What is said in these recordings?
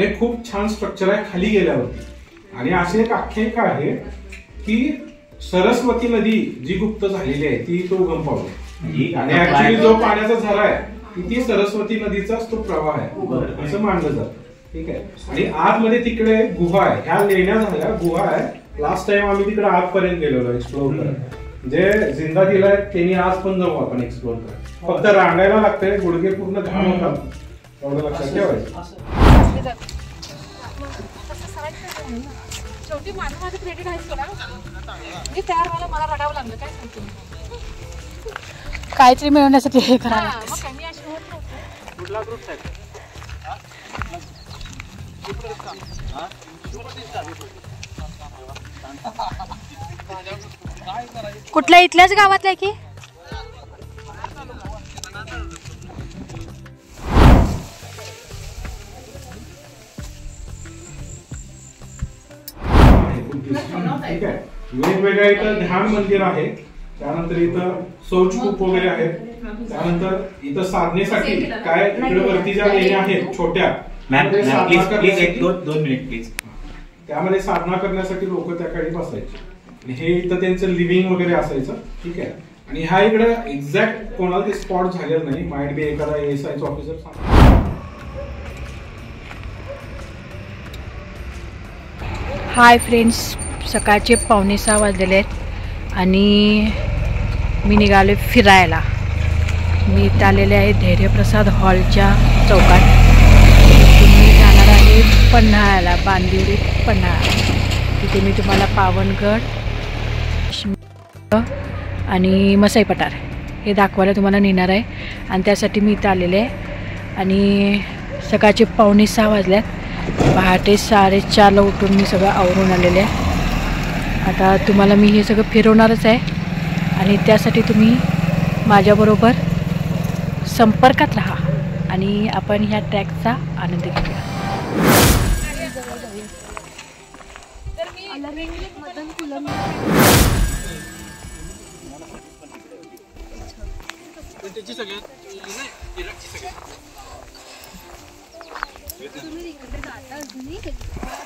पण एक खूप छान स्ट्रक्चर आहे खाली गेल्यावरती. आणि अशी एक आख्यायिका आहे की सरस्वती नदी जी गुप्त झालेली आहे ती तो उगम पावली आणि ऍक्च्युली जो पाण्याचा झरा आहे ती सरस्वती नदीचाच तो प्रवाह आहे असं मानलं जातं. ठीक आहे. आणि आतमध्ये तिकडे गुहा आहे, ह्या लेण्या झाल्या गुहा आहे. लास्ट टाइम आम्ही तिकडे आतपर्यंत गेलेलो एक्सप्लोर करायला. म्हणजे जिंदा दिलाय त्यांनी आज पण जाऊ आपण एक्सप्लोर करायला. फक्त रांगायला लागतंय, गुडघे पूर्ण घाण होतात, एवढं लक्षात ठेवायचं. शेवटी माझं क्रेडिट आहे सोडा. म्हणजे तयार व्हायला मला रडावं लागलं, काय सांगते काहीतरी मिळवण्यासाठी हे करावं. कमी अशी होत नव्हती. कुठला ग्रुप आहे? कुठल्या इथल्याच गावातला आहे की ठीक आहे. वेगवेगळ्या इथं ध्यान मंदिर आहे, त्यानंतर इथं शौचकूप वगैरे आहेत, त्यानंतर इथं साधनेसाठी काय इकडे वरती ज्या लेण्या आहेत छोट्या दोन मिनिट प्लीज. त्यामध्ये साधना करण्यासाठी लोक त्या काळी बसायचे. हे इथं त्यांचं लिव्हिंग वगैरे असायचं. ठीक आहे. आणि ह्या इकडे एक्झॅक्ट कोणाला ते स्पॉट झालेलं नाही, माइट बी एखादा ASI ऑफिसर. हाय फ्रेंड्स, सकाळचे 5:45 वाजलेले आहेत आणि मी निघाले फिरायला. मी इथं आलेले आहे धैर्यप्रसाद हॉलच्या चौकात. मी जाणार आहे पन्हाळ्याला, बांदिवडी पन्हाळा. तिथे मी तुम्हाला पावनगड आणि मसाई पठार हे दाखवायला तुम्हाला नेणार आहे आणि त्यासाठी मी इथं आलेले आहे. आणि सकाळचे 5:45 वाजल्यात. पहाटे 4:30ला उठून मी सगळं आवरून आलेले आहे. आता तुम्हाला मी हे सगळं फिरवणारच आहे आणि त्यासाठी तुम्ही माझ्याबरोबर संपर्कात राहा आणि आपण ह्या ट्रॅकचा आनंद घेऊया.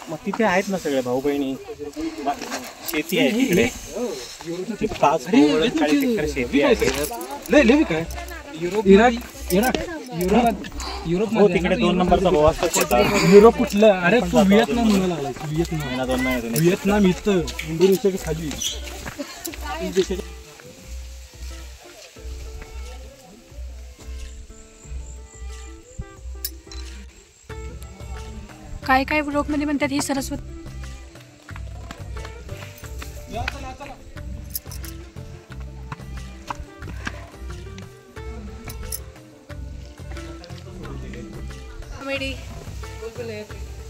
मग तिथे आहेत ना सगळे भाऊ बहिणी, शेती आहे तिकडे. 5-40 शेती आहे. युरोप हो तिकडे 2 नंबरचा भाऊ असतो. युरोप कुठलं? अरे तू व्हिएतनाम म्हणायला लागला. व्हिएतनाम इथं इंडोनेशियाच्या खाली. काय काय ब्लॉगमध्ये म्हणतात ही सरस्वती.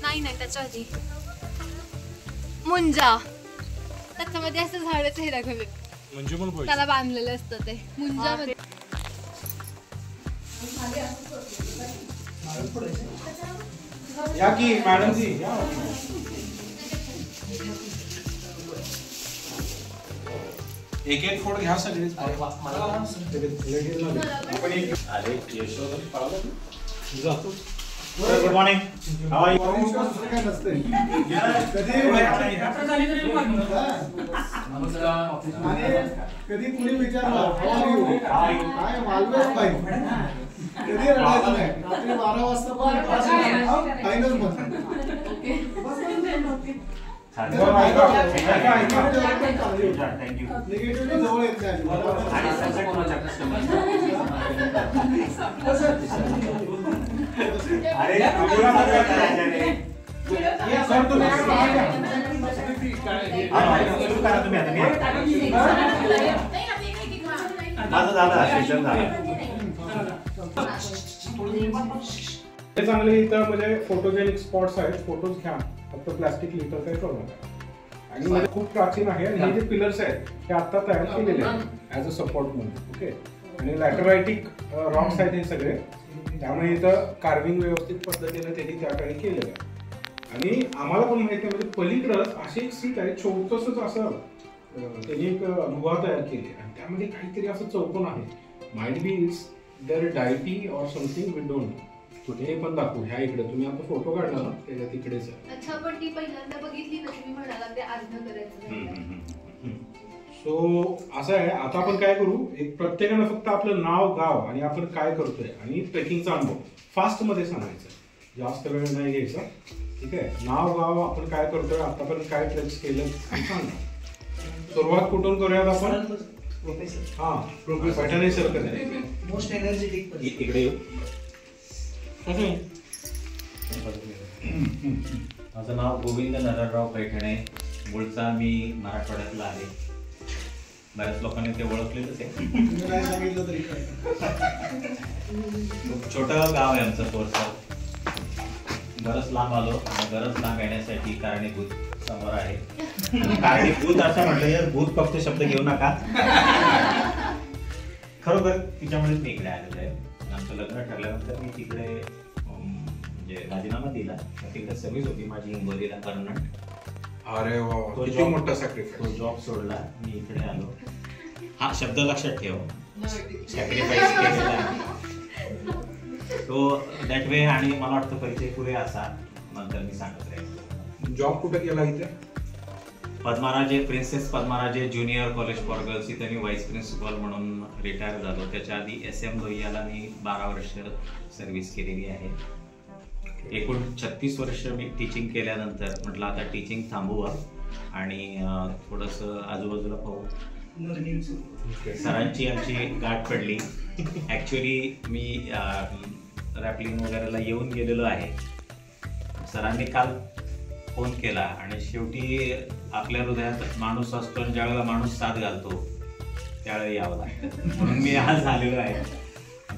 नाही त्याच्या आधी मुंजा, त्याच्यामध्ये असं झाडच हे दाखवले म्हणजे पण त्याला बांधलेलं असतं ते मुंजा मध्ये. या की मॅडम जी या. एक फोटो घ्या सगळे. Good morning. कधी कुणी विचारलं काय ऑलवेज फाईन, कधी रडायचं नाही. रात्री 12 वाजता पण फाईनच म्हणतात. निगेटिव्ह जवळ येत चांगले इथं म्हणजे फोटोजेनिक स्पॉट्स आहेत. फोटोज घ्या, फक्त प्लास्टिक लिटर काही करू नका. आणि म्हणजे खूप प्राचीन आहे. आणि हे जे पिलर्स आहेत हे आता तयार केलेले आहेत ऍज अ सपोर्ट म्हणून. ओके. आणि लॅटरायटिक रॉक्स आहेत हे सगळे, त्यामुळे इथं कार्विंग व्यवस्थित पद्धतीने त्यांनी त्या काळी केलेलं आहे. आणि आम्हाला पण माहिती आहे म्हणजे पलीकडं अशी एक सीट आहे छोटंसंच असं त्यांनी एक गुहा तयार केली आणि त्यामध्ये काहीतरी असं चौकोन आहे. Might be is there deity or something we don't know. कुठे पण दाखवू. ह्या इकडे तुम्ही आता फोटो काढला ना त्याच्या तिकडेच आहे. अच्छा, पण ती पहिल्यांदा बघितली ना तुम्ही म्हणाला ते अर्ध करायचं. सो असं आहे. आता आपण काय करू, एक प्रत्येकानं फक्त आपलं नाव, गाव आणि आपण काय करतोय आणि ट्रेकिंगचा अनुभव फास्ट मध्ये सांगायचं. जास्त वेळ नाही घ्यायचा. ठीक आहे. नाव, गाव, आपण काय करतोय, आतापर्यंत काय ट्रेक्स केलं सांगा. सुरुवात कुठून करूयात आपण? हा, प्रोफेसर पैठणे सर करूया. मोस्ट एनर्जेटिक इकडे येऊ. माझं नाव गोविंद नारायणराव पैठणे. मूळचा मी मराठवाड्यातला आहे. बऱ्याच लोकांनी ते ओळखलेलंच आहे. खूप छोटं गाव आहे आमचं पोरसाव. बरंच लांब आलो आणि बरंच लांब येण्यासाठी कारणीभूत समोर आहे. कारणीभूत असं म्हटलं, भूत फक्त शब्द घेऊ नका. खरोखर तिच्यामुळेच मी इकडे आलेलो आहे. आमचं लग्न ठरल्यानंतर मी तिकडे म्हणजे राजीनामा दिला. तिकडे सर्व्हिस होती माझी हिंगोलीला परमनंट. अरे वा, किती मोठा सॅक्रिफाईस. तो जॉब सोडला, मी इकडे आलो. हा शब्द लक्षात ठेव, सॅक्रिफाईस केलेला तो दॅट वे. आणि मला वाटतं परिचय पुरे असा नंतर मी सांगत राहील. जॉब कुठे केला इथे? Padmaraje, princess Padmaraje junior college for girls, इथे मी व्हाईस प्रिन्सिपल म्हणून रिटायर झालो. त्याच्या आधी SM लोहियाला मी 12 वर्ष सर्व्हिस केलेली आहे. एकूण 36 वर्ष मी टीचिंग केल्यानंतर म्हटलं आता टीचिंग थांबवा आणि थोडंसं आजूबाजूला पाहू. सरांची आमची गाठ पडली. ॲक्च्युली मी रॅपलिंग वगैरेला येऊन गेलेलो आहे. सरांनी काल फोन केला आणि शेवटी आपल्या हृदयात माणूस असतो आणि ज्यावेळेला माणूस साथ घालतो त्यावेळेला यावं लागतं. म्हणून मी आज आलेलो आहे.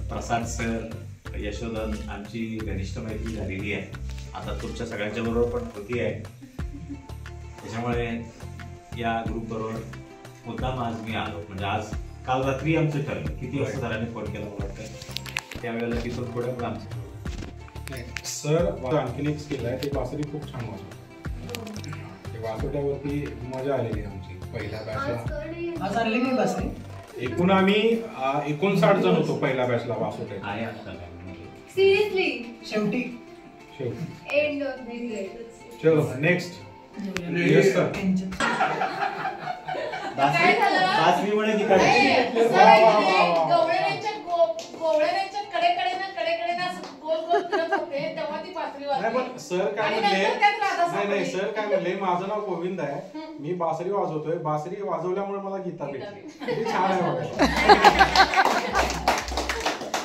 प्रसाद सर, यशोधन, आमची घनिष्ठ मैत्री झालेली आहे. आता तुमच्या सगळ्यांच्या बरोबर पण होती आहे. त्याच्यामुळे या ग्रुप बरोबर मुद्दाम आज मी आलो. म्हणजे आज काल रात्री आमचं ठरलं. किती वाजता सरांनी फोन केला मला वाटतं त्यावेळेला तिथून पुढे पण आमचं सर आणखीन एक स्किल आहे, ते बासरी खूप छान वाजवतात. ते वाजवण्यावरती मजा आलेली आमची पहिल्या बॅचला. आज आणले मी बासरी. एकूण आम्ही 59 जण होतो पहिल्या बॅचला वाजवत आहे. आता सिरियसली शेवटी एंड चलो नेक्स्ट. Yes sir. बासरीमुळे की काय गवळ्यांच्या कडेकडे ना असं गोल गोल फिरत होते तेव्हा ती बासरी नाही पण वाजली. सर काय आणि म्हणले, नंतर त्यात राधा नाही नाही सापडली. सर काय म्हणले, माझं नाव गोविंद आहे, मी बासरी वाजवतोय, बासरी वाजवल्यामुळे मला गीता भेटली. किती छान आहे बघा.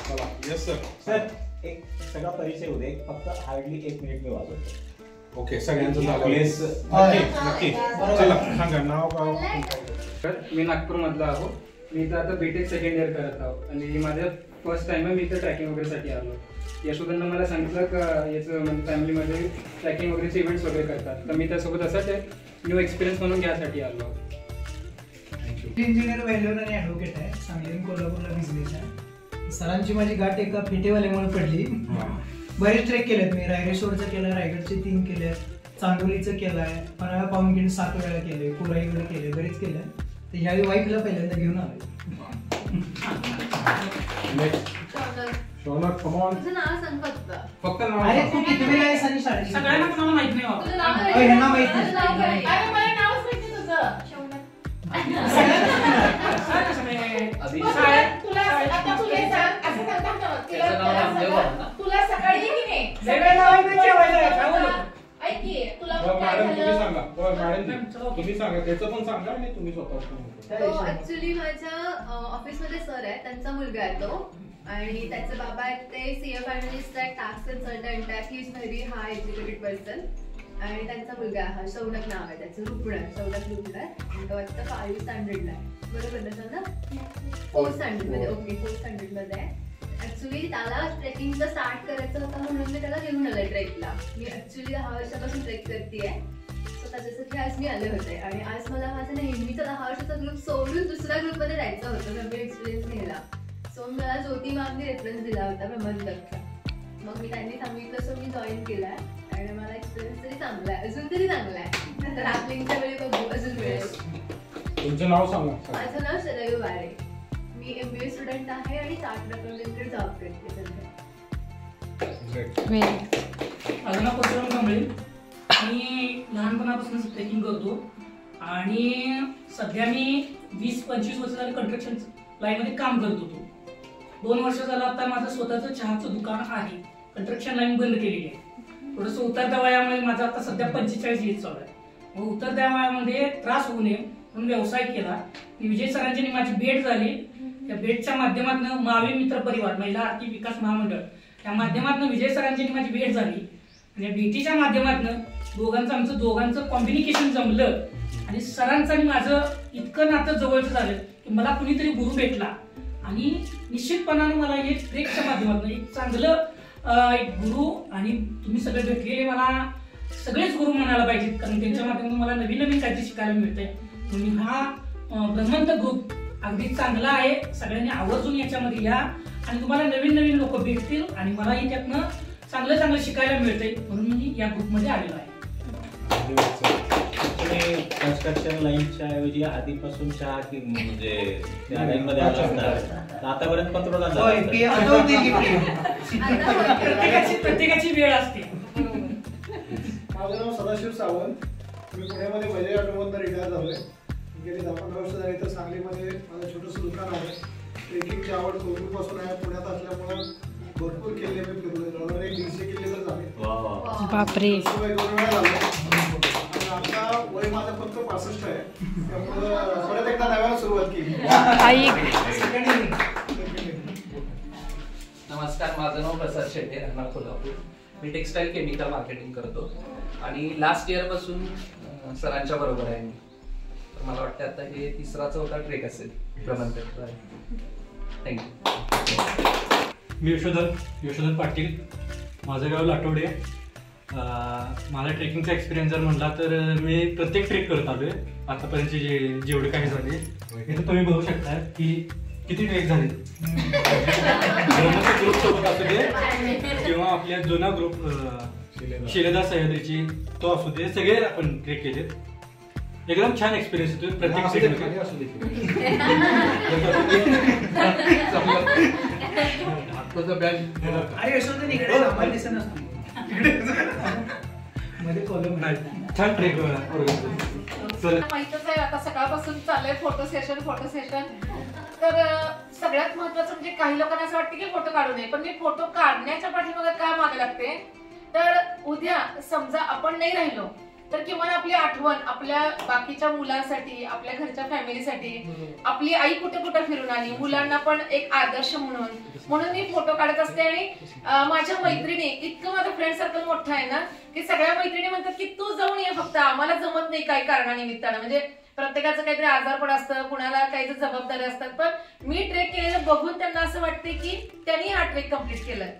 चला येस सर. सर एक सगळा परिचय होऊ दे. फक्त हार्डली 1 मिनिट मी वाजवतो. ओके, सगळ्यांचं झालं. प्लेस नक्की. चला सांगा नाव, गाव. मी नागपूरमधला आहो. मी इथं आता BTech सेकंड इयर करत आहो आणि माझं फर्स्ट टाइम आहे मी इथं ट्रॅकिंग वगैरेसाठी आलो. यशोधननं मला सांगितलं का याचं म्हणजे फॅमिलीमध्ये ट्रॅकिंग वगैरेचे इव्हेंट्स वगैरे करतात, तर मी त्यासोबत असंच न्यू एक्सपिरियन्स म्हणून घ्यायसाठी आलो. इंजिनियर व्हॅल्युअर आणि ॲडव्होकेट आहे. सांगली कोल्हापूरला बिझनेस आहे. सरांची माझी गाठ एका फेटेवाल्यामुळे पडली. बरेच ट्रेक केलेत मी. रायरेश्वरचं केलं, रायगडचे 3 केले, चांदोलीचं केलं आहे, पन्हाळा पावनखिंड 7 वेळा केले, कुराईकडे केले, बरेच केले. तर ह्यावेळी वाईफला पहिल्यांदा घेऊन आलो. Shaunak come on. तुझं नाव सांग फक्त नाव अरे सांग. तू कितवीला आहेस आणि शाळेत? सगळ्यांना कोणाला माहित नाही तुझं नाव अरे, काय? ह्यांना माहित नाही. तुझं नाव काय? अरे मला नावच माहिती तुझं. शौनक. तुला सकाळी की नाही ऐक की तुला मॅडम तुम्ही सांगा. मॅडम तुम्ही सांगा, त्याचं पण सांगा आणि तुम्ही स्वतः. तो ऍक्च्युली माझ्या ऑफिसमध्ये सर आहे, त्यांचा मुलगा आहे तो. आणि त्याचे बाबा आहेत ते CA फायनलिस्ट आहे, टॅक्स कन्सल्टंट आहे. He is very high educated person. आणि त्यांचा मुलगा हा शौनक नाव आहे त्याचं, रुपण आहे, शौनक रुपण आहे. तो आता 5th स्टँडर्डला आहे. बरोबर ना शौनक? 4th स्टँडर्डमध्ये. ओके, 4th स्टँडर्डमध्ये आहे. ऍक्च्युली त्याला ट्रेकिंगचं स्टार्ट करायचं होतं म्हणून मी त्याला घेऊन आले ट्रेकला. मी ऍक्च्युली 10 वर्षापासून ट्रेक करते आहे. सो त्याच्यासाठी आज मी आले होते. आणि आज मला माझा नेहमीचा 10 वर्षाचा ग्रुप सोडून दुसऱ्या ग्रुपमध्ये जायचं होतं नवीन एक्सपिरियन्स घ्यायला. सो मला ज्योती मॅमने रेफरन्स दिला होता प्रबंधकचा. मग मी त्यांनी सांगितलं सो मी जॉईन केलाय. आणि मला एक्सपिरियन्स तरी चांगला आहे, अजून तरी चांगला आहे. तर रॅपलिंगच्या वेळी बघू अजून मिळेल. तुमचं नाव सांगा. माझं नाव शरयू बारे. मी MBA स्टुडंट आहे आणि चार्टर्ड अकाउंटंटकडे जॉब करते सध्या. माझं नाव परशुराम कांबळे. मी लहानपणापासून ट्रेकिंग करतो आणि सध्या मी 20-25 वर्ष झाले कंस्ट्रक्शन लाईनमध्ये काम करत होतो. 2 वर्ष झालं आता माझं स्वतःचं चहाचं दुकान आहे. कंस्ट्रक्शन लाईन बंद केलेली आहे. थोडंसं उतरत्या वयामुळे माझं आता सध्या 45 एज चालू आहे. मग उतरत्या वयामध्ये त्रास होऊ नये म्हणून व्यवसाय केला. विजय सरांची माझी भेट झाली. त्या भेटच्या माध्यमातून मावी मित्र परिवार महिला आर्थिक विकास महामंडळ त्या माध्यमातून विजय सरांची माझी भेट झाली. आणि भेटीच्या माध्यमातून आमचं दोघांचं कॉम्बिनिकेशन जमलं आणि सरांचं आणि माझं इतकं नातं जवळचं झालं की मला कुणीतरी गुरु भेटला. आणि निश्चितपणाने मला हे ट्रेकच्या माध्यमातून एक चांगलं एक गुरु आणि तुम्ही सगळे भेटलेले मला सगळेच गुरु म्हणायला पाहिजेत, कारण त्यांच्या माध्यमातून मला नवीन नवीन काहीतरी शिकायला मिळतंय. म्हणून हा ब्रह्मंत ग्रुप अगदी चांगला आहे. सगळ्यांनी आवर्जून याच्यामध्ये या आणि तुम्हाला नवीन नवीन लोक भेटतील आणि मला याच्यातनं चांगलं चांगलं शिकायला मिळतंय म्हणून मी या ग्रुपमध्ये आलेलो आहे. कन्स्ट्रक्शन लाईनच्या ऐवजी आधीपासून चहा म्हणजे त्या लाईन मध्ये आतापर्यंत पंतप्रधान प्रत्येकाची वेळ असते. माझं नाव सदाशिव सावंत. मी पुण्यामध्ये बजाज ऑटोमधून रिटायर झालोय. गेली 10-15 वर्ष झाली तर सांगलीमध्ये माझं छोटंसं दुकान आहे. ट्रेकिंगची आवड कोविडपासून आहे. पुण्यात असल्यामुळं भरपूर किल्ले मी फिरलोय. जवळजवळ 150 किल्ले तर झाले. बापरे. 2 वेळा झाले. आणि आता वय माझं फक्त 65 आहे. त्यामुळं परत एकदा नव्यानं सुरुवात केली. नमस्कार, माझं नाव प्रसाद शेट्टे, राहणार कोल्हापूर. मी टेक्सटाईल केमिकल मार्केटिंग करतो आणि लास्ट इयर पासून सरांच्या बरोबर आहे मी. तर मला वाटतं आता हे 3रा-4था ट्रेक असेल ब्रह्मंत. थँक्यू. मी यशोधर पाटील. माझं गाव लाटोडे. माझा ट्रेकिंगचा एक्सपिरियन्स जर म्हणला तर मी प्रत्येक ट्रेक करत आलोय आतापर्यंतचे जेवढे काही झाले. इथे तुम्ही बघू शकता की किती ट्रेक झाले. ग्रुप सोबत असू दे किंवा आपल्या जुना ग्रुप शिलेदार सह्याद्रीची तो असू दे, सगळे आपण ट्रेक केले. एकदम छान एक्सपिरियन्स येतो प्रत्येक ट्रेक असू दे. छान ट्रेक. माहितच आहे आता सकाळपासून चाललंय फोटो सेशन. तर सगळ्यात महत्वाचं म्हणजे काही लोकांना असं वाटतं की फोटो काढू नये, पण मी फोटो काढण्याच्या पाठीमागे का मागे लागते तर उद्या समजा आपण नाही राहिलो तर किंवा आपली आठवण आपल्या बाकीच्या मुलांसाठी, आपल्या घरच्या फॅमिलीसाठी, आपली आई कुठे कुठे फिरून आली, मुलांना पण एक आदर्श म्हणून मी फोटो काढत असते. आणि माझ्या मैत्रिणी, इतकं माझं फ्रेंड सर्कल मोठं आहे ना की सगळ्या मैत्रिणी म्हणतात की तू जाऊन ये, फक्त आम्हाला जमत नाही काही कारणानिमित्तानं. म्हणजे प्रत्येकाचं काहीतरी आजारपण असतं, कुणाला काही जबाबदारी असतात, पण मी ट्रेक केलेलं बघून त्यांना असं वाटते की त्यांनी हा ट्रेक कम्प्लीट केलाय.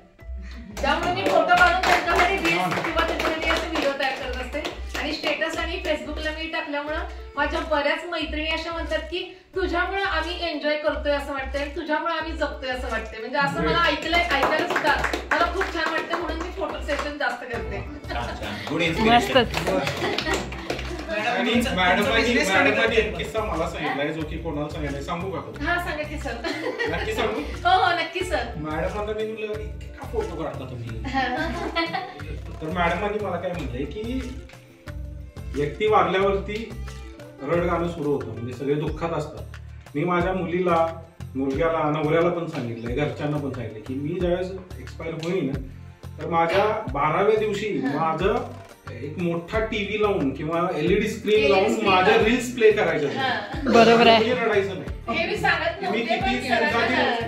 त्यामुळे मी फोटो काढून त्यांच्यासाठी रील्स किंवा त्यांच्यासाठी असे व्हिडिओ तयार करत असते. आणि स्टेटस आणि फेसबुकला मी टाकल्यामुळे माझ्या बऱ्याच मैत्रिणी अशा म्हणतात की तुझ्यामुळे आम्ही एन्जॉय करतोय असं वाटतंय, तुझ्यामुळे आम्ही जगतोय असं वाटतंय. म्हणजे असं मला ऐकायला सुद्धा मला खूप छान वाटतं, म्हणून मी फोटो सेशन जास्त करते. मॅडमने एक किस्सा मला सांगितलाय जो की कोणाला सांगितलाय, सांगू का? हा सांगा की सर. नक्की सांगू? हो नक्की सर. मॅडमांना मी म्हणलं का फोटो काढता तुम्ही? तर मॅडमांनी मला काय म्हणलंय की व्यक्ती वागल्यावरती रड गाणं सुरू होतं, म्हणजे सगळे दुःखात असतात. मी माझ्या मुलग्याला नवऱ्याला पण सांगितलंय, घरच्यांना पण सांगितलंय की मी ज्यावेळेस एक्सपायर होईन तर माझ्या 12व्या दिवशी माझं एक मोठा टीव्ही लावून किंवा LED स्क्रीन लावून माझ्या रील्स प्ले करायच्या. बरोबर आहे. रडायचं नाही.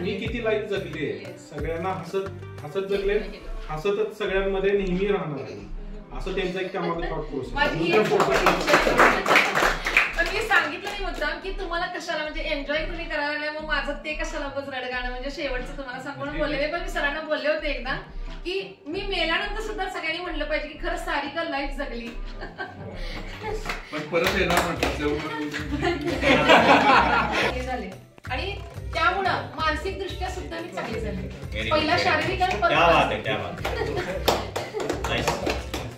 मी किती लाईफ जगली आहे, सगळ्यांना हसत जगले, हसतच सगळ्यांमध्ये नेहमी राहणार आहे, असं त्यांचा एक त्यामागे थॉट प्रोसेस. पण मी सांगितलं नाही मुद्दाम की तुम्हाला कशाला म्हणजे एन्जॉय तुम्ही करायला नाही, मग माझं ते कशाला बस रडगाणं म्हणजे शेवटचं तुम्हाला सांगून बोललेले. पण मी सरांना बोलले होते एकदा की मी मेल्यानंतर सुद्धा सगळ्यांनी म्हणलं पाहिजे की खरंच सारिका लाईफ जगली. पण परत येणार झाले आणि त्यामुळं मानसिक दृष्ट्या सुद्धा मी चांगली झाली. पहिला शारीरिक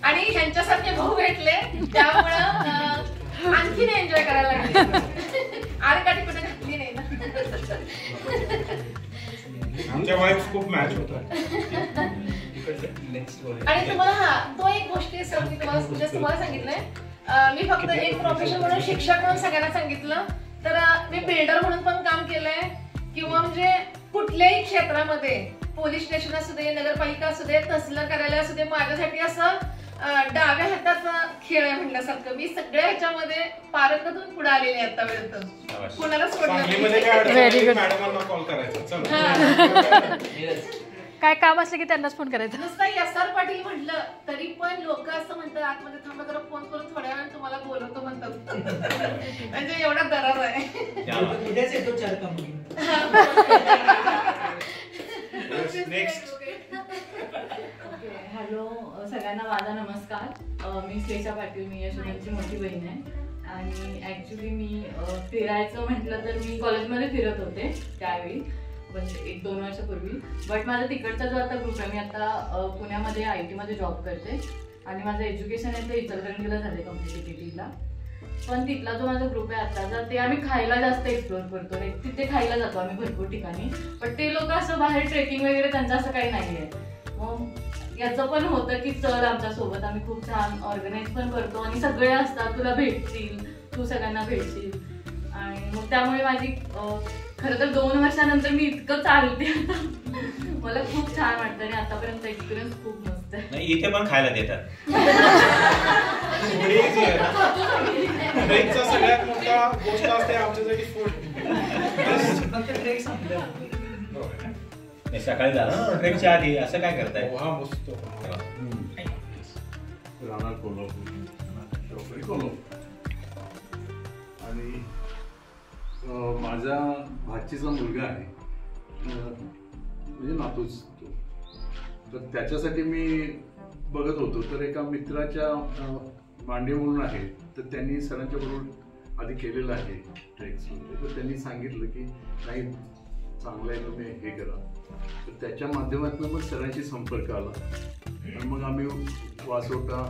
आणि ह्यांच्यासारखे भाऊ भेटले त्यामुळं आणखीन एन्जॉय करायला लागले. आरकाठी कुठे घातली नाही ना. आमच्या वाईफ खूप मॅच होतात. आणि तुम्हाला तो एक गोष्टी सर मी तुम्हाला सांगितलंय, मी फक्त एक प्रोफेशन म्हणून शिक्षक म्हणून सगळ्यांना सांगितलं, तर मी बिल्डर म्हणून पण काम केलंय किंवा म्हणजे कुठल्याही क्षेत्रामध्ये पोलीस स्टेशन असू दे, नगरपालिका असू दे, तहसीलदार कार्यालय असू दे, माझ्यासाठी असं डाव्या हाताचा खेळ आहे म्हणल्यासारखं. मी सगळ्या ह्याच्यामध्ये पारंगतून पुढे आलेले आतापर्यंत, कोणाला सोडलं. काय काम असलं की त्यांनाच फोन करायचा. नुसतं एस.आर. पाटील म्हटलं तरी पण लोक असं म्हणतात आतमध्ये थांबा जरा फोन करून थोड्या वेळाने तुम्हाला बोलवतो म्हणतात. म्हणजे एवढा दरार आहे. उद्याच येतो 4 काम. हॅलो सगळ्यांना माझा नमस्कार. मी श्लेषा पाटील, मी यशोदांची मोठी बहीण आहे. आणि ॲक्च्युली मी फिरायचं म्हटलं तर मी कॉलेजमध्ये फिरत होते त्यावेळी, म्हणजे 1-2 वर्षापूर्वी. बट माझा तिकडचा जो आता ग्रुप आहे, मी आता पुण्यामध्ये IT मध्ये जॉब करते आणि माझं एज्युकेशन आहे ते इचलकरंजीला झाले कॉम्पिटिटिव्हला. पण तिथला जो माझा ग्रुप आहे आत्ताचा, ते आम्ही खायला जास्त एक्सप्लोर करतो. तिथे खायला जातो आम्ही भरपूर ठिकाणी. पण ते लोक असं बाहेर ट्रेकिंग वगैरे त्यांचं असं काही नाही आहे. मग याचं पण होतं की चल आमच्यासोबत, आम्ही खूप छान ऑर्गनाईज पण करतो आणि सगळे असतात, तुला भेटतील, तू सगळ्यांना भेटशील. आणि मग त्यामुळे माझी खरं तर 2 वर्षानंतर मी इतकं चालते आता, मला खूप छान वाटतं आणि आतापर्यंत एक्सपिरियन्स खूप मस्त आहे. इथे पण खायला देतात. सगळ्यात मोठा गोष्ट असते आमच्यासाठी फूड. सकाळी झालं ट्रेकच्या आधी असं काय करताय? हा मस्त. राहणार कोल्हापूर आणि माझ्या भाचीचा मुलगा आहे, म्हणजे नातूच तो. तर त्याच्यासाठी मी बघत होतो, तर एका मित्राच्या मांडे म्हणून आहे, तर त्यांनी सरांच्या बरोबर आधी केलेलं आहे ट्रेक्स वगैरे. तर त्यांनी सांगितलं की नाही चांगलं आहे, तुम्ही हे करा. तर त्याच्या माध्यमातून मग सरांशी संपर्क आला आणि मग आम्ही वासोटा,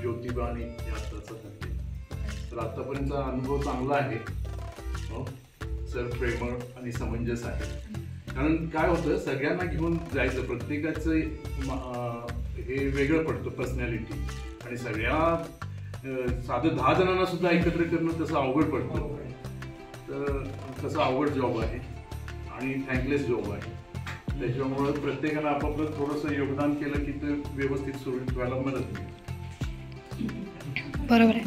ज्योतिबा आणि यात्राचा करते. तर आतापर्यंतचा अनुभव चांगला आहे. सर प्रेमळ आणि समंजस आहे. कारण काय होतं, सगळ्यांना घेऊन जायचं, प्रत्येकाचं हे वेगळं पडतं पर्सनॅलिटी. आणि सगळ्या साधं 10 जणांना सुद्धा एकत्र करणं तसं अवघड पडतं. तर तसं अवघड जॉब आहे आणि थँकलेस जॉब आहे. त्याच्यामुळं प्रत्येकानं आपापलं थोडंसं योगदान केलं की ते व्यवस्थित सुरू व्हायला मदत मिळते. बरोबर आहे.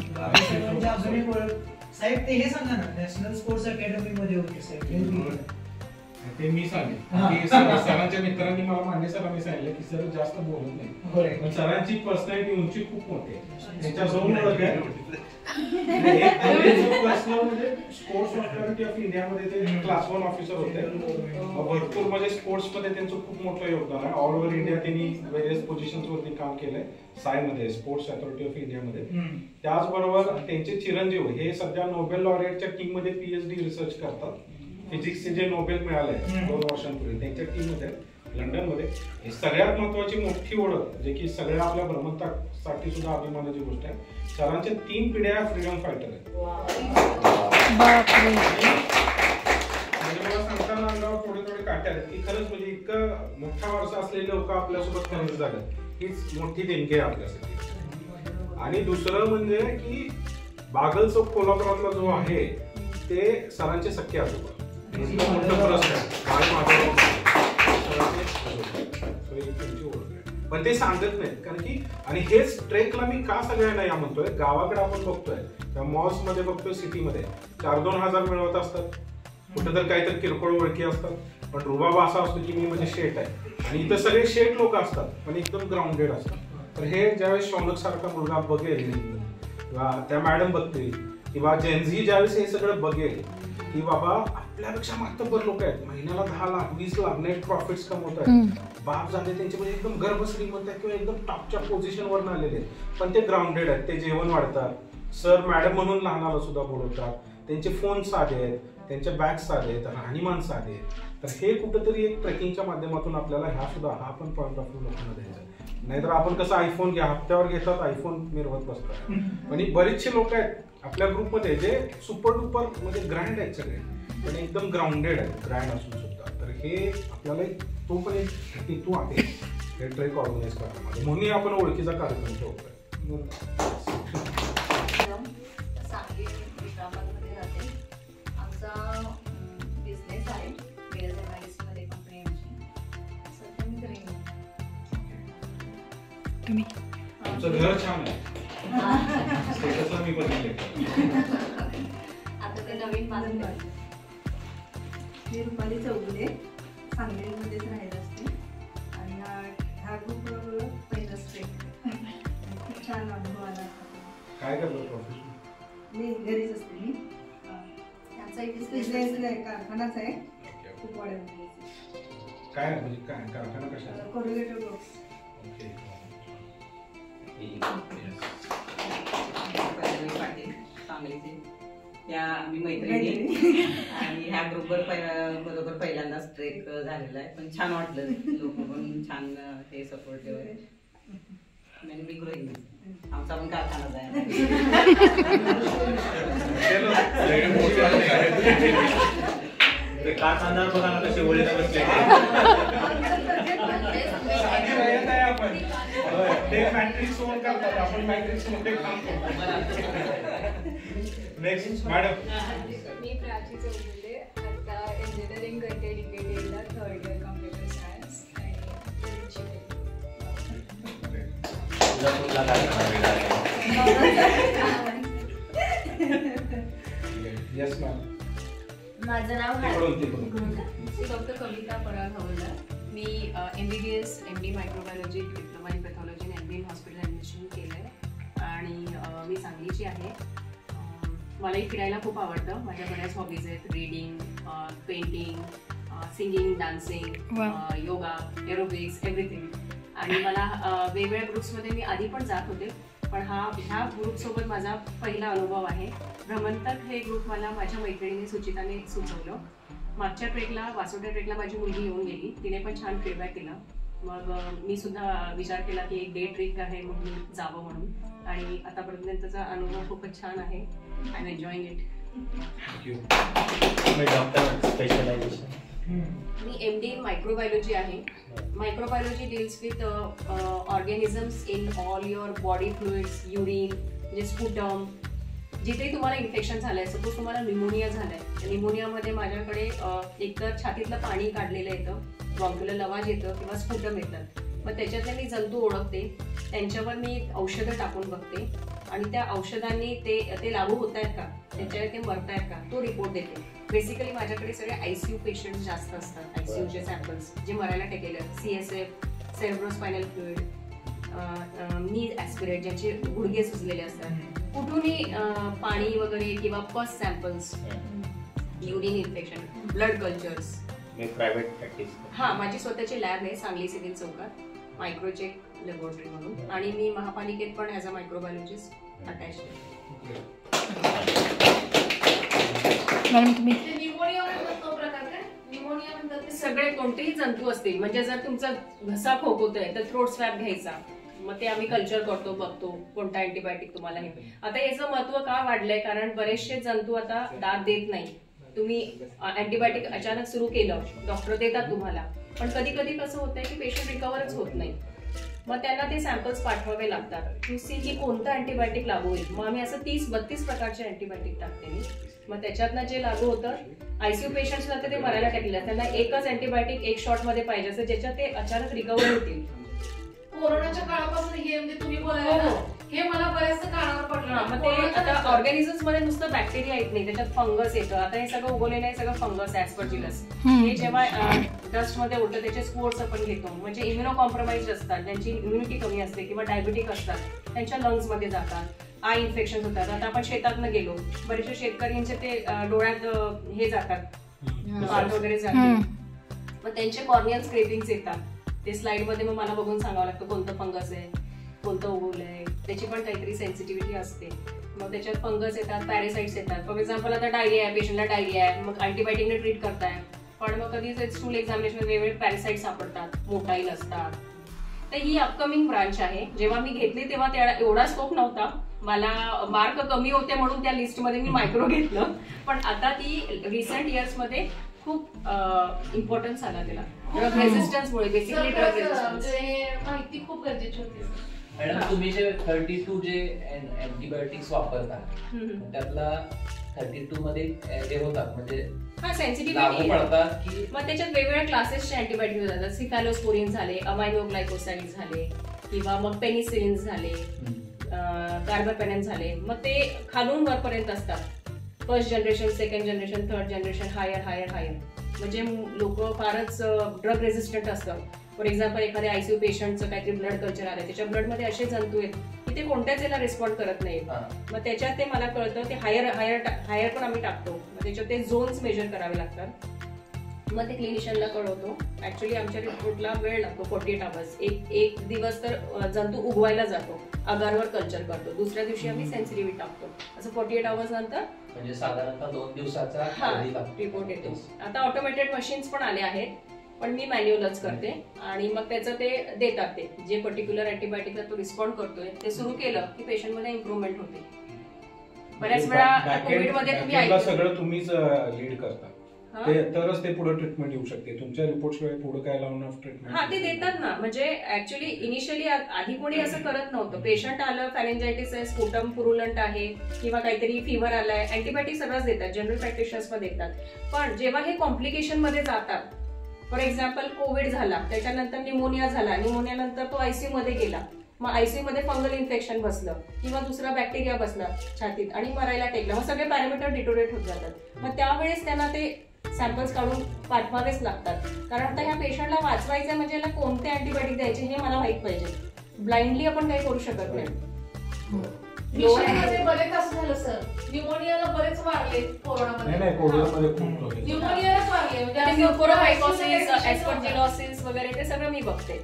अजून एक ओळख साहेब, ते हे सांगा ना, नॅशनल स्पोर्ट्स अकॅडमी मध्ये होते साहेब. ते मी सांगेन. सरांच्या मित्रांनी मला मांडे सरांनी सांगितलं की सर जास्त बोलत नाही, पण सरांची पर्सनॅलिटी उंची खूप मोठी आहे. त्यांच्या जाऊन ओळख आहे. म्हणजे स्पोर्ट्स ऑथॉरिटी ऑफ इंडियामध्ये ते क्लास 1 ऑफिसर होते. भरपूर म्हणजे स्पोर्ट्स मध्ये त्यांचं खूप मोठं योगदान आहे. ऑल ओव्हर इंडिया त्यांनी वेरियस पोझिशन्स वरती काम केलंय. सायमध्ये स्पोर्ट्स अथॉरिटी ऑफ इंडियामध्ये. त्याचबरोबर त्यांचे चिरंजीव हे सध्या नोबेल लॉरिएटच्या टीम मध्ये PhD रिसर्च करतात. फिजिक्सचे जे नोबेल मिळालंय 2 वर्षांपूर्वी त्यांच्या टीम मध्ये लंडनमध्ये. हे सगळ्यात महत्वाची मोठी ओळख, जे की सगळ्या आपल्या भ्रमंतासाठी सुद्धा अभिमानाची गोष्ट आहे. सरांच्या 3 पिढ्या फ्रीडम फायटर आहेत. म्हणजे मला सांगताना अंगावर थोडे काटे आहेत की खरंच म्हणजे इतकं मोठा वारसा असलेले लोक आपल्यासोबत कनेक्ट झाले, हीच मोठी देणगी आहे आपल्यासाठी. आणि दुसरं म्हणजे की बागल चौक कोल्हापुरातला जो आहे ते सरांचे सख्खे आजोबा. मोठं पण ते सांगत नाहीत. कारण की आणि हेच ट्रेकला मी का सगळ्यांना या म्हणतोय, गावाकडे आपण बघतोय त्या मॉल्स मध्ये बघतोय, सिटीमध्ये 4-2 हजार मिळवत असतात, कुठं तर काहीतरी किरकोळ ओळखी असतात. पण रुबाब असा असतो की मी म्हणजे शेट आहे. आणि इथं सगळे शेट लोक असतात पण एकदम ग्राउंडेड असतात. तर हे ज्यावेळेस शौनक सारखा मुलगा बघेल किंवा त्या मॅडम बघतील किंवा जेनझी ज्यावेळेस हे सगळं बघेल की बाबा आपल्यापेक्षा मातब्बर लोक आहेत, महिन्याला 10 लाख 20 लाख नेट प्रॉफिट्स कमवत आहेत, बाप झाले त्यांचे म्हणजे एकदम गर्भ श्रीमंत आहेत किंवा एकदम टॉपच्या पोझिशनवर आलेले आहेत, पण ते ग्राउंडेड आहेत. ते जेवण वाढतात, सर मॅडम म्हणून लहानाला सुद्धा बोलवतात, त्यांचे फोन साधे आहेत, त्यांच्या बॅग साधे आहेत, राहणीमान साधे आहेत. तर हे कुठंतरी एक ट्रेकिंगच्या माध्यमातून आपल्याला हा पण पॉईंट ऑफ व्ह्यू लोकांना द्यायचा. नाहीतर आपण कसं आयफोन घ्या हप्त्यावर घेतात, आयफोन मिरवत बसतात. पण बरेचसे लोक आहेत आपल्या ग्रुपमध्ये जे सुपर डुपर म्हणजे ग्रँड आहेत सगळे, पण एकदम ग्राउंडेड आहेत, ग्रँड असून सुद्धा. तर हे आपल्याला तो पण एक हेतू आहे हे ट्रेक ऑर्गनाईज करा म्हणून आपण ओळखीचा कार्यक्रम ठेवतोय. सांगली विश्रामबागमध्ये राहते. आमचा बिझनेस आहे मध्ये कंपनी आमची. सध्या मी घरी तुम्ही आमचं घर छान आहे. स्टेटसला मी बघितले. आता ते नवीन बांधून झाले. मी रुपाली चौगुले सांगलीमध्येच राहायला असते आणि हा ग्रुप पहिलाच ट्रेक खूप छान अनुभव आला. काय करतो प्रोफेशन? मी घरीच असते. मी त्यांचा एक बिझनेस कारखानाच आहे खूप वाढवला. काय म्हणजे काय कारखाना कशा? Corrugated box. ओके. पाटील सांगलीचे त्या आम्ही मैत्रिणी आणि ह्या ग्रुपवर बरोबर पहिल्यांदाच ट्रेक झालेला आहे. पण छान वाटलं. लोक पण छान हे सपोर्टिव्ह आहे. मी गृहिणी आमचा पण कारखानाच आहे. कारखानदार बघा कसे वळीला बसले. ते मॅट्रिक्स ओन करतात. आपण मॅट्रिक्स मध्ये काम करतो. Next madam. मी प्राची चौगुले. आता इंजिनिअरिंग करते DKTला 3rd year computer science yes ma'am. माझं नाव मी डॉक्टर कविता पराग हवालदार. मी MBBS MD microbiology diploma in pathology आणि MD इन हॉस्पिटल ॲडमिशन केलं आहे आणि मी सांगलीची आहे. मलाही फिरायला खूप आवडतं. माझ्या बऱ्याच हॉबीज आहेत. Reading, painting, singing, dancing, yoga, aerobics, everything. आणि मला वेगवेगळ्या ग्रुप्समध्ये मी आधी पण जात होते पण ह्या ग्रुपसोबत माझा पहिला अनुभव आहे. भ्रमंतक हे ग्रुप मला माझ्या मैत्रिणीने सुचिताने सुचवलं. मागच्या ट्रेकला वासोटा ट्रेकला माझी मुलगी येऊन गेली. तिने पण छान फीडबॅक दिला. मग मी सुद्धा विचार केला की एक डे ट्रेक आहे मग मी जावं म्हणून आणि आतापर्यंतचा अनुभव खूपच छान आहे. I am enjoying it. मी MD इन मायक्रोबायोलॉजी आहे. Microbiology deals with organisms in all your body fluids, urine म्हणजे स्पुटम. जिथे तुम्हाला इन्फेक्शन झालं आहे, सपोज तुम्हाला न्यूमोनिया झाला आहे, न्यूमोनियामध्ये माझ्याकडे एकतर छातीतलं पाणी काढलेलं येतं, ब्रॉन्क्युलर लवाज येतं किंवा स्पुटम येतात. मग त्याच्यातले मी जंतू ओळखते, त्यांच्यावर मी औषधं टाकून बघते आणि त्या औषधांनी ते लागू होत आहेत का, त्यांच्यावर ते मरत आहेत का, तो रिपोर्ट देते. बेसिकली माझ्याकडे सगळे ICU पेशंट जास्त असतात. ICUचे सॅम्पल्स जे मरायला टेकेले, CSF, सेरेब्रोस्पायनल फ्लुइड, नी ॲस्पिरेट ज्याचे गुडघे सुजलेले असतात, कुठूनही पाणी वगैरे किंवा पस samples, urine infection, blood cultures. Private practice. हां, माझी स्वतःची लॅब आहे सांगली सिव्हिल चौकात, मायक्रोचेक लॅबोरेटरी म्हणून. आणि मी महापालिकेत पण ॲज अ मायक्रोबायोलॉजिस्ट अटॅच आहे. सगळे कोणतेही जंतू असतील, म्हणजे जर तुमचा घसा खोकवतोय तर थ्रोट स्वॅब घ्यायचा. मग ते आम्ही कल्चर करतो, बघतो कोणता अँटीबायोटिक तुम्हाला हे. आता याचं महत्व का वाढलंय, कारण बरेचसे जंतू आता दाद देत नाही. तुम्ही अँटीबायोटिक अचानक सुरू केलं, डॉक्टर देतात तुम्हाला, पण कधी कधी कसं होतंय की पेशंट रिकव्हरच होत नाही. मग त्यांना ते सॅम्पल्स पाठवावे लागतात टू सी की कोणतं अँटीबायोटिक लागू होईल. मग आम्ही असं 30-32 प्रकारचे अँटीबायोटिक टाकते मी. मग त्याच्यातनं जे लागू होतं, ICU पेशंट्सला ते मरायला टाकलेलं, त्यांना एकच अँटीबायोटिक एक शॉट मध्ये पाहिजे असं ज्याच्यात ते अचानक रिकव्हर होतील. कोरोनाच्या काळापासून हे म्हणजे तुम्ही बोलायला हे मला बरेच कानावर पडलं. मग ते आता ऑर्गॅनिझम्स मध्ये नुसतं बॅक्टेरिया येत नाही, त्याच्यात फंगस येतं. आता हे सगळं उगवलेलं आहे, सगळं फंगस ॲस्परजिलस. हे जेव्हा डस्ट मध्ये उडतं त्याचे स्पोर्ट्स आपण घेतो. म्हणजे इम्युनो कॉम्प्रोमाइज असतात, ज्यांची इम्युनिटी कमी असते किंवा डायबिटिक असतात, त्यांच्या लंग्स मध्ये जातात, आय इन्फेक्शन होतात. आता आपण शेतातनं गेलो, बरेचसे शेतकऱ्यांचे ते डोळ्यात हे जातात, पाल वगैरे जाते, मग त्यांचे कॉर्नियल स्क्रेपिंग्स येतात. ते स्लाइड मध्ये मग मला बघून सांगावं लागतं कोणतं फंगस आहे, कोणतं उगवलंय, त्याची पण काहीतरी सेन्सिटिव्हिटी असते. मग त्याच्यात फंगस येतात, पॅरासाइट्स येतात. फॉर एक्झाम्पल आता डायरिया आहे, पेशंटला डायरिया आहे, मग अँटीबायोटिकने ट्रीट करताय, पण मग कधी स्टूल एक्झामिनेशन वेगवेगळे पॅरासाइट सापडतात, मोटाईल असतात. तर ही अपकमिंग ब्रांच आहे. जेव्हा मी घेतली तेव्हा एवढा स्कोप नव्हता, मला मार्क कमी होते म्हणून त्या लिस्टमध्ये मी मायक्रो घेतलं. पण आता ती रिसेंट इयर्समध्ये खूप इम्पॉर्टन्स आला त्याला. ड्रग रेझिस्टन्समुळे बेसिकली ड्रग रेझिस्टन्स. म्हणजे माहिती खूप गरजेची होती. मॅडम तुम्ही जे 32 जे अँटीबायोटिक्स वापरता त्यातला 32 मध्ये जे होतात म्हणजे हा लागू सेन्सिटिव्हिटी पडतात की मग त्याच्यात वेगवेगळ्या क्लासेसचे अँटीबायोटिक्स जातात. सिफॅलोस्पोरिन झाले, अमायनोग्लायकोसाइड झाले किंवा मग पेनिसिलिन झाले, कार्बापेनेम झाले. मग ते खालून वरपर्यंत असतात. First generation, second generation, third generation, higher. म्हणजे लोक फारच ड्रग रेझिस्टंट असतात. फॉर एक्झाम्पल एखाद्या आयसीयू पेशंटचं काहीतरी ब्लड कल्चर आलं, त्याच्या ब्लडमध्ये असे जंतू आहेत की ते कोणत्याच याला रिस्पॉन्ड करत नाही. मग त्याच्यात ते मला कळतं ते हायर पण आम्ही टाकतो. मग त्याच्यात ते झोन्स मेजर करावे लागतात. मग ते क्लिनिशियनला कळवतो. ऍक्च्युली आमच्या रिपोर्टला वेळ लागतो 48 आवर्स. एक दिवस तर जंतू उगवायला जातो, अगारवर कल्चर करतो, दुसऱ्या दिवशी आम्ही सेन्सिटिव्हिटी टाकतो. असं 48 आवर्स नंतर म्हणजे साधारणतः 2 दिवसाचा रिपोर्ट येतो. आता ऑटोमेटेड मशीन्स पण आले आहेत, पण मी मॅन्युअलच करते. आणि मग त्याचं ते देतात, ते जे पर्टिक्युलर अँटीबायोटिकला तो रिस्पॉन्ड करतोय ते सुरू केलं की पेशंटमध्ये इम्प्रुव्हमेंट होते. बऱ्याच वेळा कोविडमध्ये तुम्ही ऐकलं सगळं तुम्हीच लीड करता, तरच ते पुढे ट्रीटमेंट येऊ शकते. तुमच्या रिपोर्ट शिवाय पुढे काय लावून ट्रीटमेंट हा ते देतात ना. म्हणजे ऍक्च्युली इनिशियली आधी कोणी असं करत नव्हतं. पेशंट आलं, फॅरेंजायटिस आहे, स्पुटम पुरुलंट आहे किंवा काहीतरी फिव्हर आलाय, अँटीबायोटिक सगळंच देतात, जनरल प्रॅक्टिशनर्स मध्ये देतात. पण जेव्हा हे कॉम्प्लिकेशन मध्ये जातात, फॉर एक्झाम्पल कोविड झाला, त्याच्यानंतर निमोनिया झाला, निमोनिया नंतर तो आयसीयू मध्ये गेला, मग आयसीयू मध्ये फंगल इन्फेक्शन बसलं किंवा दुसरा बॅक्टेरिया बसला छातीत आणि मरायला टेकला, मग सगळे पॅरामीटर डिटोरेट होत जातात. मग त्यावेळेस त्यांना ते सॅम्पल्स काढून पाठवावेच लागतात. कारण आता ह्या पेशंटला वाचवायचं म्हणजे याला कोणते अँटीबायोटिक द्यायचे हे मला माहित पाहिजे. ब्लाइंडली आपण काही करू शकत नाही. बरेच असं झालं सर, न्यूमोनियाला बरेच वाढले कोरोनामध्ये. न्यूमोनियालाच वाढले म्हणजे म्युकोरमायकोसिस, ऍस्परजिलोसिस वगैरे ते सगळं मी बघते.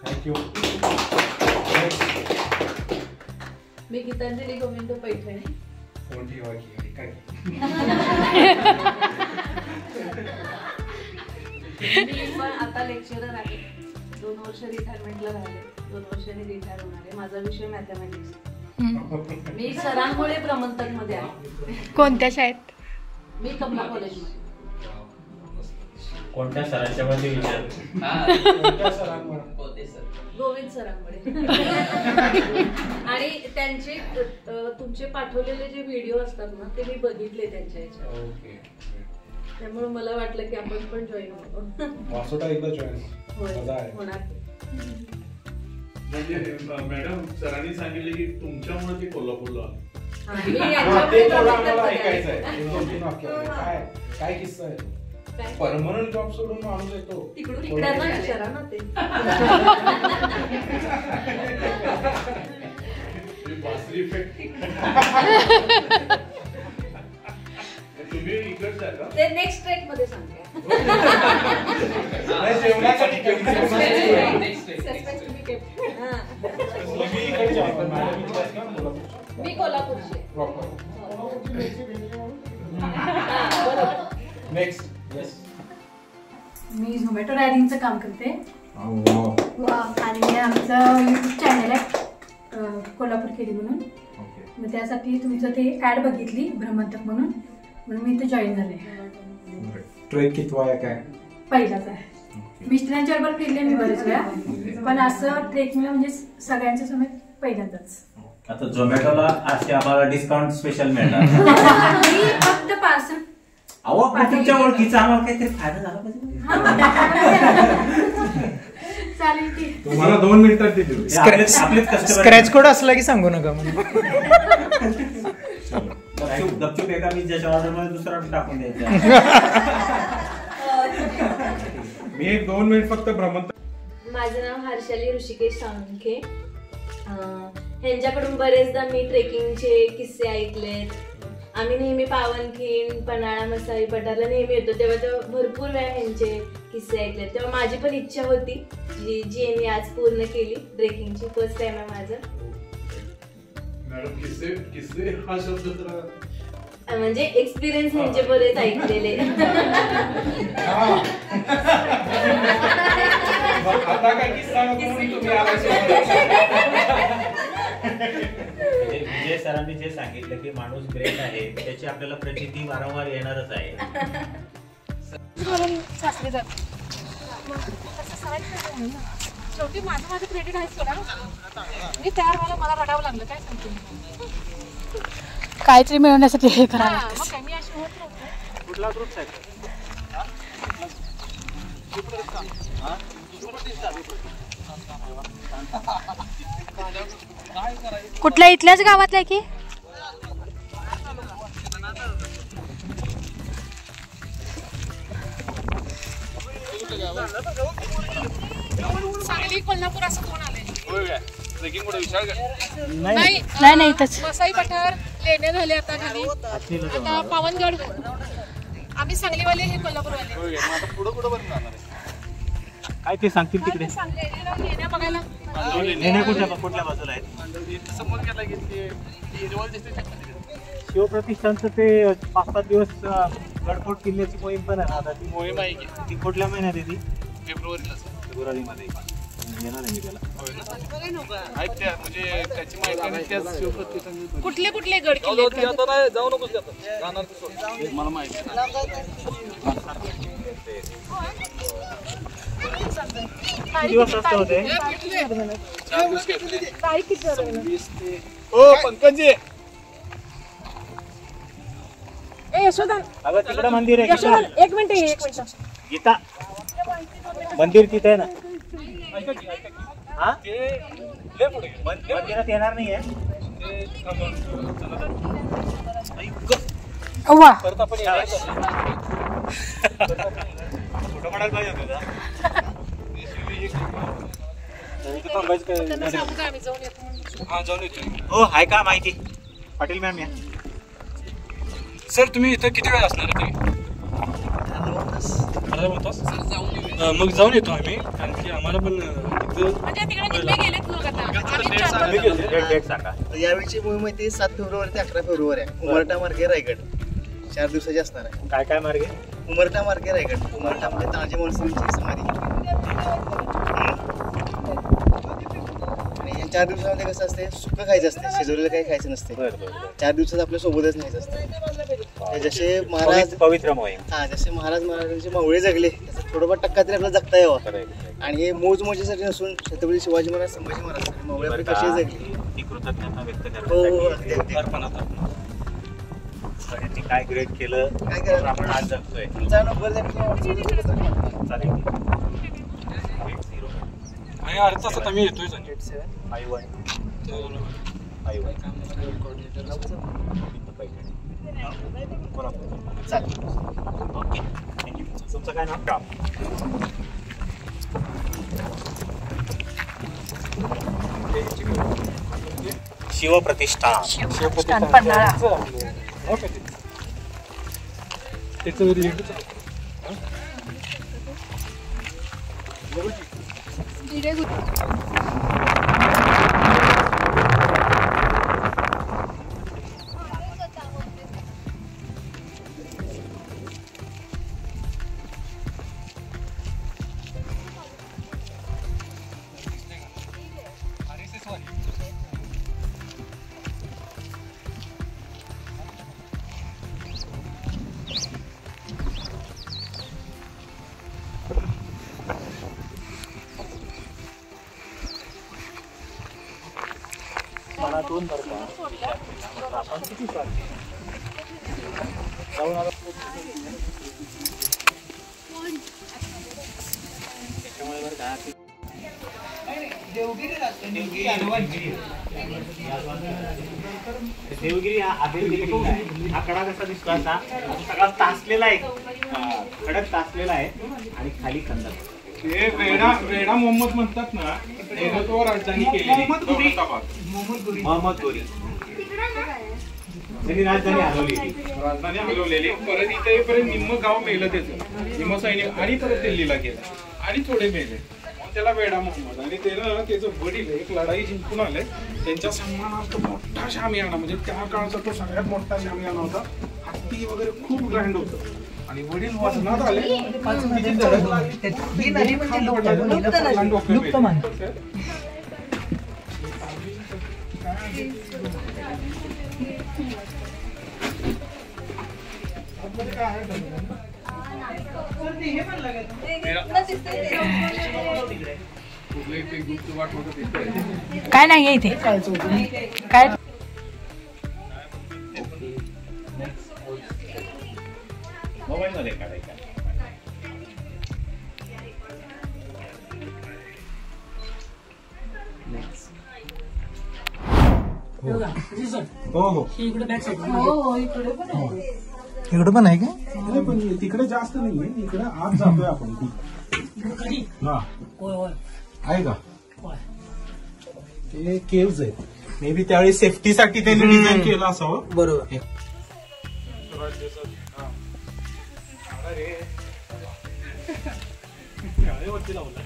थँक्यू. मी गीतांजली गोविंद पैठणे. मी पण आता लेक्चरर आहे. 2 वर्ष रिटायरमेंटला राहिले, 2 वर्षांनी रिटायर होणार आहे. माझा विषय मॅथमॅटिक्स. मी सरांमुळे ब्रह्मंतक मध्ये आहे. कोणत्या शाळेत? मी कमला कॉलेजमध्ये. कोणत्या सरांच्या मध्ये विचार गोविंद सरांमुळे. आणि त्यांचे तुमचे पाठवलेले जे व्हिडिओ असतात ना ते मी बघितले त्यांच्या ह्याच्यात. त्यामुळे मला वाटलं की आपण पण जॉईन होतो. एकदा जॉईन होणार. म्हणजे मॅडम सरांनी सांगितलं की तुमच्यामुळे ते कोल्हापूरला काय किस्सा आहे? परमनंट जॉब सोडून माणूस येतो तिकडून इकडे विचारा ना ते. तुम्ही इकडचा का? ते नेक्स्ट ट्रॅक मध्ये सांगते. मी कोल्हापूरची. नेक्स्ट. मी झोमॅटो रायडिंगचं काम करते. आणि आमचं युट्यूब चॅनल आहे कोल्हापूर खेडी म्हणून. मग त्यासाठी तुमचं ते ऍड बघितली ब्रह्मंतक म्हणून मी इथे जॉईन झाले. ट्रेक कितवा आहे काय? पहिलाच आहे. मिस्टरांच्या बरोबर फिरले मी बरेच वेळा, पण असं ट्रेकिंग म्हणजे सगळ्यांच्या समेत पहिल्यांदाच. आता झोमॅटोला असे आम्हाला डिस्काउंट स्पेशल मिळणार. फक्त पार्सल. अहो तुमच्या ओळखीचा आम्हाला काहीतरी फायदा झाला पाहिजे. चालेल की तुम्हाला 2 मिनिटात दिली. स्क्रॅच कोड असला की सांगू नका म्हणून. गपचूप एका मी ज्याच्या ऑर्डर मध्ये दुसरा टाकून द्यायचा. मी 2 मिनिट फक्त भ्रमंत. माझं नाव हर्षाली ऋषिकेश साळुंखे. ह्यांच्याकडून बरेचदा मी ट्रेकिंगचे किस्से ऐकलेत. आम्ही नेहमी पावनखिंड, पन्हाळा, मसाई पठारला नेहमी येतो, तेव्हा भरपूर वेळा ह्यांचे किस्से ऐकलेत. तेव्हा माझी पण इच्छा होती जी मी आज पूर्ण केली. ट्रेकिंगची फर्स्ट टाइम आहे माझं. मॅडम किस्से हा शब्द तर म्हणजे एक्सपिरियन्स ह्यांचे बरेच ऐकलेले. विजय सरांनी जे सांगितलं की माणूस ग्रेट आहे त्याची आपल्याला प्रचिती वारंवार येणारच आहे. म्हणून सासरी जातो. तसं सांगायचं नाही ना. शेवटी माझं क्रेडिट आहे सोडा. मी तयार व्हायला मला रडावं लागलं, काय सांगते. काहीतरी मिळवण्यासाठी हे करावं हा, लागतं. मग काय मी अशी होत नव्हते. कुठला ग्रुप आहे? कुठल्या इथल्याच गावातल्या की सांगली कोल्हापूर असं कोण आलंय? नाही नाही इथंच. मसाई पठार लेणे झाले आता खाली. आता पावनगड. आम्ही सांगलीवाले, हे कोल्हापूरवाले. काय ते सांगतील तिकडे? लेण्या बघायला. लेण्या कुठल्या बाजूला आहेत? शिवप्रतिष्ठानचं ते 5-7 दिवस गडकोट किल्ल्याची मोहीम पण आहे आता. ती मोहीम आहे ती कुठल्या महिन्यात आहे? ती फेब्रुवारीमध्ये येणार आहे मी त्याला. कुठले कुठले गड किल्ले जाऊ नकोस मला माहिती. दिवस असते होते पंकजी. अगं तिकडे मंदिर आहे. एक मिनिट गीता मंदिर तिथे आहे ना. हा मंदिरात येणार नाहीये. परत आपण फोटो काढायला पाहिजे होता. हो आहे का माहिती? पाटील मॅम या. सर तुम्ही इथं किती वेळ असणार आहे? अर्धा तास. मग जाऊन येतो आम्ही, कारण की आम्हाला पण यावेळीची मोहीम आहे ती 7 फेब्रुवारी ते 11 फेब्रुवारी आहे. उमरटा मार्गे रायगड 4 दिवसाची असणार आहे. काय काय मार्गे? उमरटा मार्गे रायगड. उमरटा म्हणजे तानाजी मालुसरेंची समाधी. आणि या 4 दिवसामध्ये कसं असते, सुकं खायचं असते, शिजवलेलं काही खायचं नसते. 4 दिवसात आपल्या सोबतच न्यायचं असतं. जसे महाराज पवित्र मोहीम. हा, जसे महाराजांचे मावळे जगले त्याचा थोडंफार टक्का तरी आपल्याला जगता यावा. आणि हे मोजमोजीसाठी नसून छत्रपती शिवाजी महाराज, संभाजी महाराज मावळे आपले कसे जगले ती कृतज्ञता व्यक्त करण्यासाठी काय ग्रेट केलं, काय केलं आपण आज जगतोय. तुमचा नंबर चालेल. आणि अर्धा तासात आम्ही येतोय. 8751 ओके थँक्यू. तुमचं काय नाव? राम. शिवप्रतिष्ठान. शिवप्रतिष्ठान पन्हाळा. त्याचं मला 2 बरं आपण किती स्वार्थी जाऊन आलो. त्याच्यामुळे बरं का देवगिरी हा कडा कसा दिसतो, असा सगळा तासलेला आहे, कडक तासलेला आहे आणि खाली खंदक. ते वेडा मोहम्मद म्हणतात ना, त्यानं तो राजधानी केली. मोहम्मद गोरी त्यांनी राजधानी हलवलेली. परत इथे येईपर्यंत निम्म गाव मेलं त्याचं, निम्म सैनिक, आणि परत दिल्लीला गेला आणि थोडे मेले. त्याला वेडा मोहम्मद. आणि त्यानं त्याचं वडील एक लढाई जिंकून आले, त्यांच्या सन्मानार्थ मोठा शामियाना, म्हणजे त्या काळचा तो सगळ्यात मोठा शामियाना होता. हत्ती वगैरे खूप ग्रँड होतं. आणि वडील वजनात आले, काय आहे काय नाही आहे इथे काय मोबाईल मध्ये काढायचा. हो हो इकडे बॅक साईड इकडं पण आहे का? नाही, पण तिकडे जास्त नाहीये, इकडे आत जातोय आपण. हा होय होय आहे का? होय. ते केव्ज आहेत, मे बी त्यावेळी सेफ्टीसाठी त्यांनी डिझाईन केलं असावं. बरोबर. वरती लावला